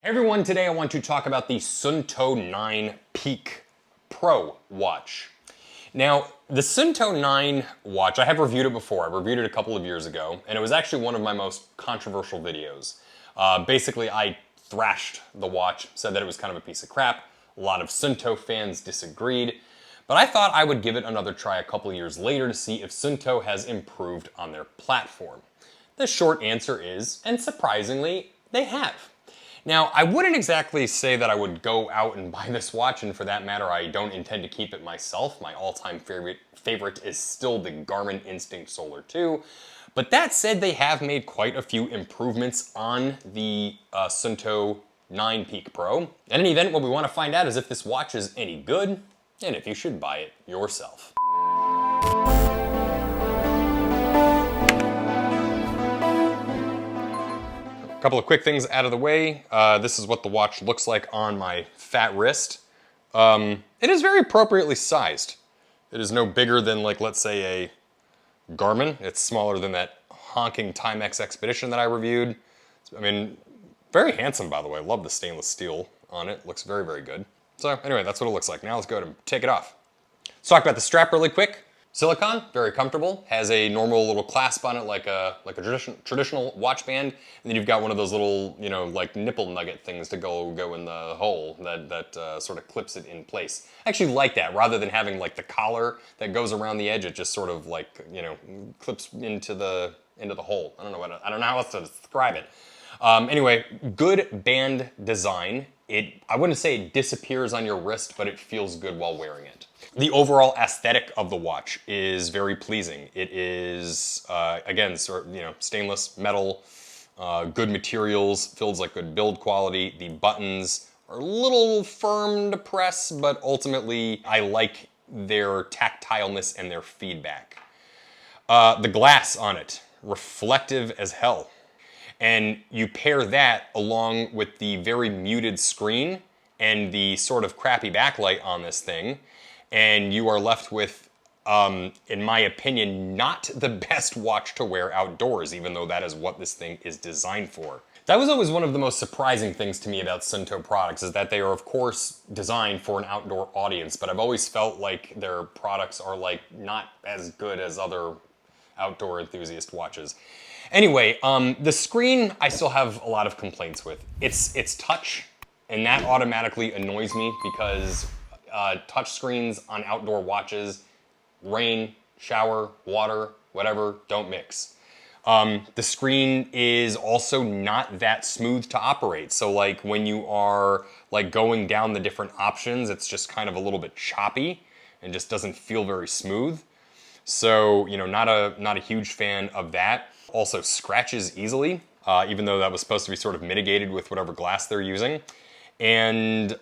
Everyone, today I want to talk about the Suunto 9 Peak Pro watch. Now, the Suunto 9 watch, I have reviewed it before. I reviewed it a couple of years ago, and it was actually one of my most controversial videos. Basically, I thrashed the watch, said that it was kind of a piece of crap. A lot of Suunto fans disagreed, but I thought I would give it another try a couple of years later to see if Suunto has improved on their platform. The short answer is, and surprisingly, they have. Now, I wouldn't exactly say that I would go out and buy this watch, and for that matter, I don't intend to keep it myself. My all-time favorite is still the Garmin Instinct Solar 2. But that said, they have made quite a few improvements on the Suunto 9 Peak Pro. In any event, what we want to find out is if this watch is any good, and if you should buy it yourself. A couple of quick things out of the way. This is what the watch looks like on my fat wrist. It is very appropriately sized. It is no bigger than, like, let's say a Garmin. It's smaller than that honking Timex Expedition that I reviewed. I mean, very handsome, by the way. Love the stainless steel on it. Looks very, very good. So anyway, that's what it looks like. Now let's go ahead and take it off. Let's talk about the strap really quick. Silicone, very comfortable. Has a normal little clasp on it like a traditional watch band. And then you've got one of those little, you know, like nipple nugget things to go in the hole that sort of clips it in place. I actually like that. Rather than having like the collar that goes around the edge, it just sort of like, you know, clips into the hole. I don't know how else to describe it. Anyway, good band design. I wouldn't say it disappears on your wrist, but it feels good while wearing it. The overall aesthetic of the watch is very pleasing. It is, again, stainless metal, good materials, feels like good build quality. The buttons are a little firm to press, but ultimately I like their tactileness and their feedback. The glass on it, reflective as hell. And you pair that along with the very muted screen and the sort of crappy backlight on this thing, and you are left with, in my opinion, not the best watch to wear outdoors, even though that is what this thing is designed for. That was always one of the most surprising things to me about Suunto products, is that they are, of course, designed for an outdoor audience, but I've always felt like their products are like not as good as other outdoor enthusiast watches. Anyway, the screen I still have a lot of complaints with. It's touch, and that automatically annoys me because touch screens on outdoor watches, rain, shower, water, whatever, don't mix. The screen is also not that smooth to operate. So like when you are like going down the different options, it's just kind of a little bit choppy and just doesn't feel very smooth. So, you know, not a huge fan of that. Also scratches easily, even though that was supposed to be sort of mitigated with whatever glass they're using. And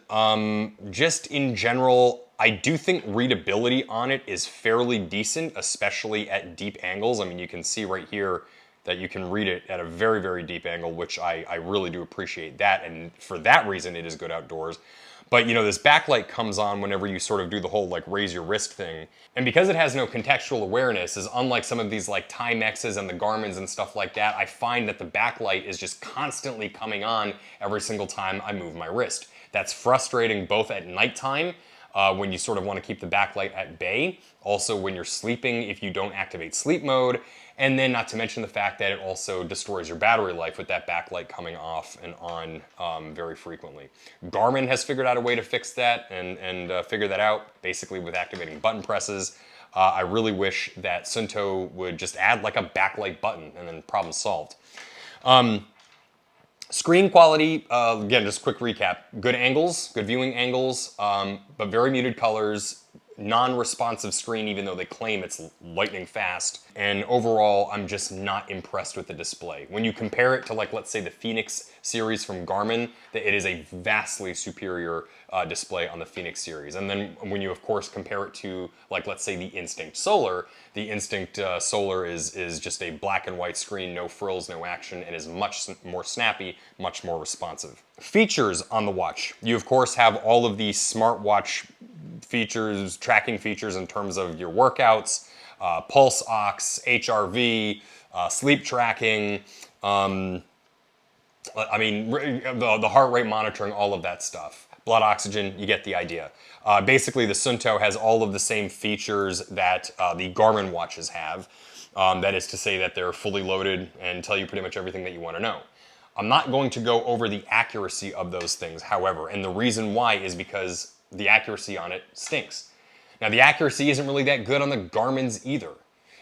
just in general, I do think readability on it is fairly decent, especially at deep angles. I mean, you can see right here that you can read it at a very, very deep angle, which I really do appreciate that. And for that reason, it is good outdoors. But you know, this backlight comes on whenever you sort of do the whole like raise your wrist thing. And because it has no contextual awareness, is unlike some of these like Timexes and the Garmins and stuff like that, I find that the backlight is just constantly coming on every single time I move my wrist. That's frustrating both at nighttime, when you sort of want to keep the backlight at bay, also when you're sleeping if you don't activate sleep mode, and then not to mention the fact that it also destroys your battery life with that backlight coming off and on very frequently. Garmin has figured out a way to fix that and figure that out basically with activating button presses. I really wish that Suunto would just add like a backlight button and then problem solved. Screen quality, again, just a quick recap. Good angles, good viewing angles, but very muted colors, non-responsive screen even though they claim it's lightning fast. And overall, I'm just not impressed with the display. When you compare it to, like, let's say the Fenix series from Garmin, it is a vastly superior display on the Fenix series. And then when you, of course, compare it to, like, let's say the Instinct Solar, the Instinct Solar is just a black and white screen, no frills, no action, and is much more snappy, much more responsive. Features on the watch. You, of course, have all of the smartwatch features, tracking features in terms of your workouts, pulse ox, HRV, sleep tracking, I mean, the heart rate monitoring, all of that stuff. Blood oxygen, you get the idea. Basically, the Suunto has all of the same features that the Garmin watches have. That is to say that they're fully loaded and tell you pretty much everything that you want to know. I'm not going to go over the accuracy of those things, however, and the reason why is because the accuracy on it stinks. Now, the accuracy isn't really that good on the Garmin's either.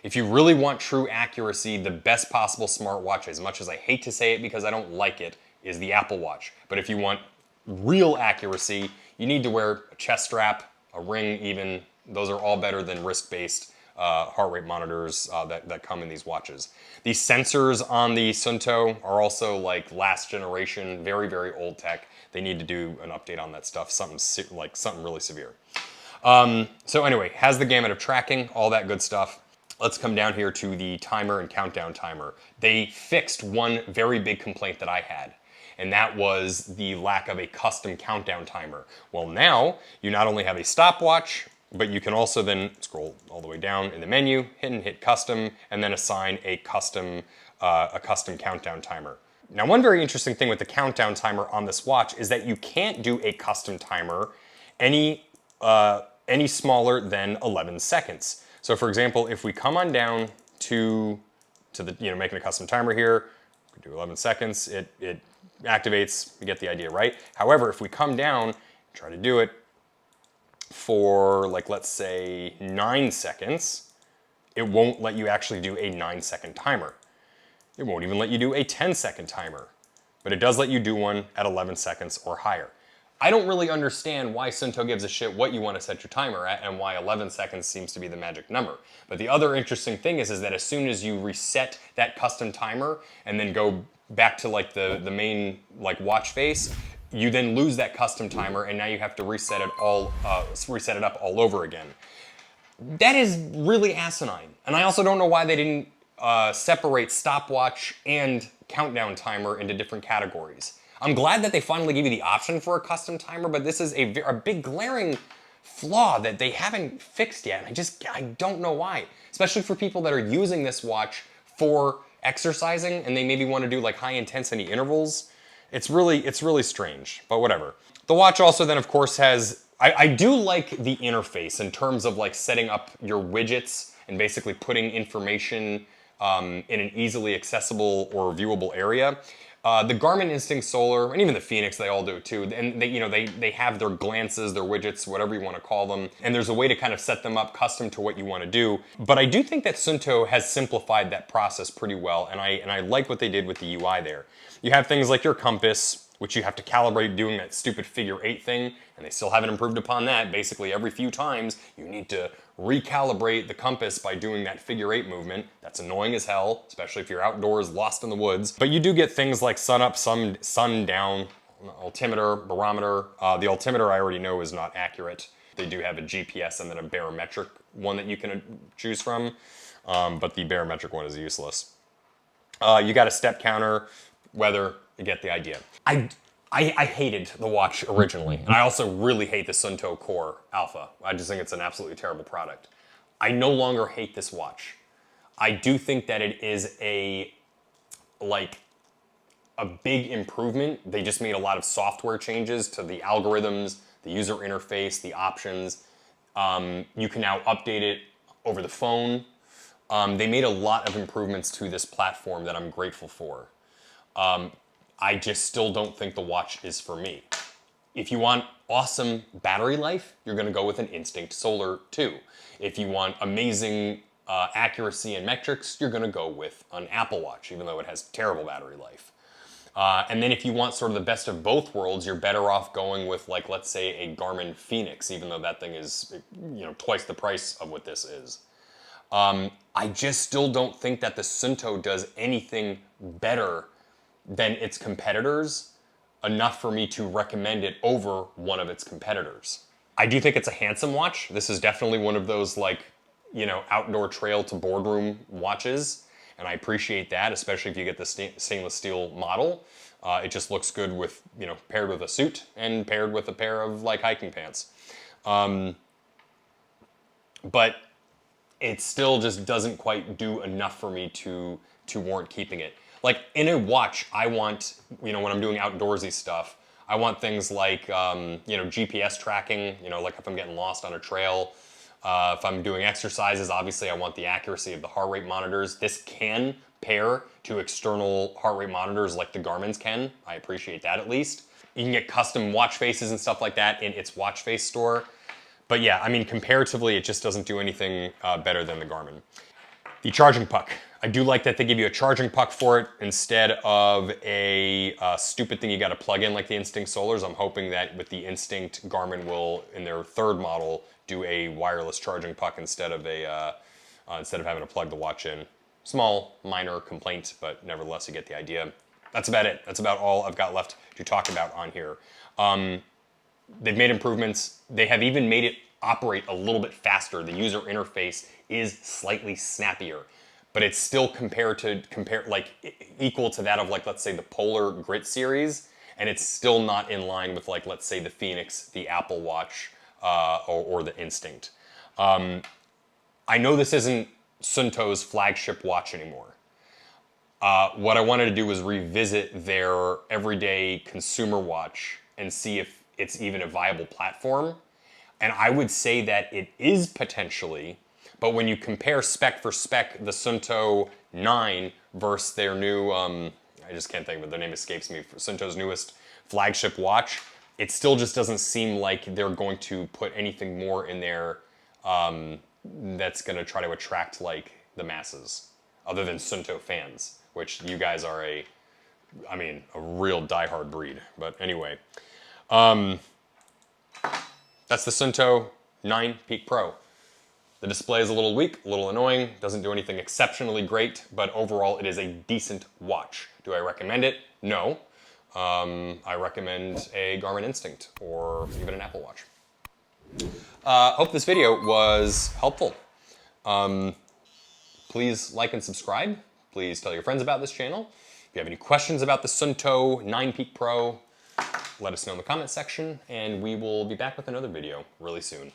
If you really want true accuracy, the best possible smartwatch, as much as I hate to say it because I don't like it, is the Apple Watch. But if you want real accuracy, you need to wear a chest strap, a ring even. Those are all better than wrist-based heart rate monitors that come in these watches. These sensors on the Suunto are also like last generation, very, very old tech. They need to do an update on that stuff, something really severe. So anyway, has the gamut of tracking, all that good stuff. Let's come down here to the timer and countdown timer. They fixed one very big complaint that I had, and that was the lack of a custom countdown timer. Well, now you not only have a stopwatch, but you can also then scroll all the way down in the menu, hit custom, and then assign a custom countdown timer. Now, one very interesting thing with the countdown timer on this watch is that you can't do a custom timer any smaller than 11 seconds. So for example, if we come on down to the, making a custom timer here, we do 11 seconds, it activates, you get the idea, right? However, if we come down, try to do it for like, let's say 9 seconds, it won't let you actually do a 9-second timer. It won't even let you do a 10-second timer, but it does let you do one at 11 seconds or higher. I don't really understand why Suunto gives a shit what you want to set your timer at and why 11 seconds seems to be the magic number. But the other interesting thing is that as soon as you reset that custom timer and then go back to like the main like watch face, you then lose that custom timer and now you have to reset it up all over again. That is really asinine. And I also don't know why they didn't separate stopwatch and countdown timer into different categories. I'm glad that they finally gave you the option for a custom timer, but this is a big glaring flaw that they haven't fixed yet. And I don't know why. Especially for people that are using this watch for exercising and they maybe want to do like high intensity intervals. It's really strange, but whatever. The watch also then of course has, I do like the interface in terms of like setting up your widgets and basically putting information in an easily accessible or viewable area. The Garmin Instinct Solar, and even the Fenix, they all do too. And they have their glances, their widgets, whatever you want to call them. And there's a way to kind of set them up custom to what you want to do. But I do think that Suunto has simplified that process pretty well. And I like what they did with the UI there. You have things like your compass, which you have to calibrate doing that stupid figure 8 thing. And they still haven't improved upon that. Basically, every few times, you need to recalibrate the compass by doing that figure 8 movement. That's annoying as hell, especially if you're outdoors, lost in the woods. But you do get things like sun up, sun down, altimeter, barometer. The altimeter I already know is not accurate. They do have a GPS and then a barometric one that you can choose from, but the barometric one is useless. You got a step counter, weather, you get the idea. I hated the watch originally, and I also really hate the Suunto Core Alpha. I just think it's an absolutely terrible product. I no longer hate this watch. I do think that it is a big improvement. They just made a lot of software changes to the algorithms, the user interface, the options. You can now update it over the phone. They made a lot of improvements to this platform that I'm grateful for. I just still don't think the watch is for me. If you want awesome battery life, you're gonna go with an Instinct Solar 2. If you want amazing accuracy and metrics, you're gonna go with an Apple Watch, even though it has terrible battery life. And then if you want sort of the best of both worlds, you're better off going with, like, let's say a Garmin Fenix, even though that thing is, twice the price of what this is. I just still don't think that the Suunto does anything better than its competitors enough for me to recommend it over one of its competitors. I do think it's a handsome watch. This is definitely one of those outdoor trail to boardroom watches. And I appreciate that, especially if you get the stainless steel model. It just looks good with, paired with a suit and paired with a pair of hiking pants. But it still just doesn't quite do enough for me to warrant keeping it. like in a watch, I want, you know, when I'm doing outdoorsy stuff, I want things like, you know, GPS tracking, you know, like if I'm getting lost on a trail. If I'm doing exercises, obviously I want the accuracy of the heart rate monitors. This can pair to external heart rate monitors like the Garmin's can. I appreciate that at least. You can get custom watch faces and stuff like that in its watch face store. But yeah, I mean, comparatively, it just doesn't do anything better than the Garmin. The charging puck. I do like that they give you a charging puck for it instead of a stupid thing you got to plug in like the Instinct Solars. I'm hoping that with the Instinct, Garmin will, in their third model, do a wireless charging puck instead of having to plug the watch in. Small, minor complaint, but nevertheless, you get the idea. That's about it. That's about all I've got left to talk about on here. They've made improvements. They have even made it operate a little bit faster. The user interface is slightly snappier, but it's still equal to that of like, let's say the Polar Grit series, and it's still not in line with like, let's say the Fenix, the Apple Watch, or the Instinct. I know this isn't Suunto's flagship watch anymore. What I wanted to do was revisit their everyday consumer watch and see if it's even a viable platform. And I would say that it is potentially, but when you compare spec for spec, the Suunto 9 versus their new, I just can't think of it, their name escapes me, Suunto's newest flagship watch, it still just doesn't seem like they're going to put anything more in there that's going to try to attract like the masses, other than Suunto fans, which you guys are a real diehard breed. But anyway, that's the Suunto 9 Peak Pro. The display is a little weak, a little annoying, doesn't do anything exceptionally great, but overall it is a decent watch. Do I recommend it? No. I recommend a Garmin Instinct or even an Apple Watch. Hope this video was helpful. Please like and subscribe. Please tell your friends about this channel. If you have any questions about the Suunto 9 Peak Pro, let us know in the comment section, and we will be back with another video really soon.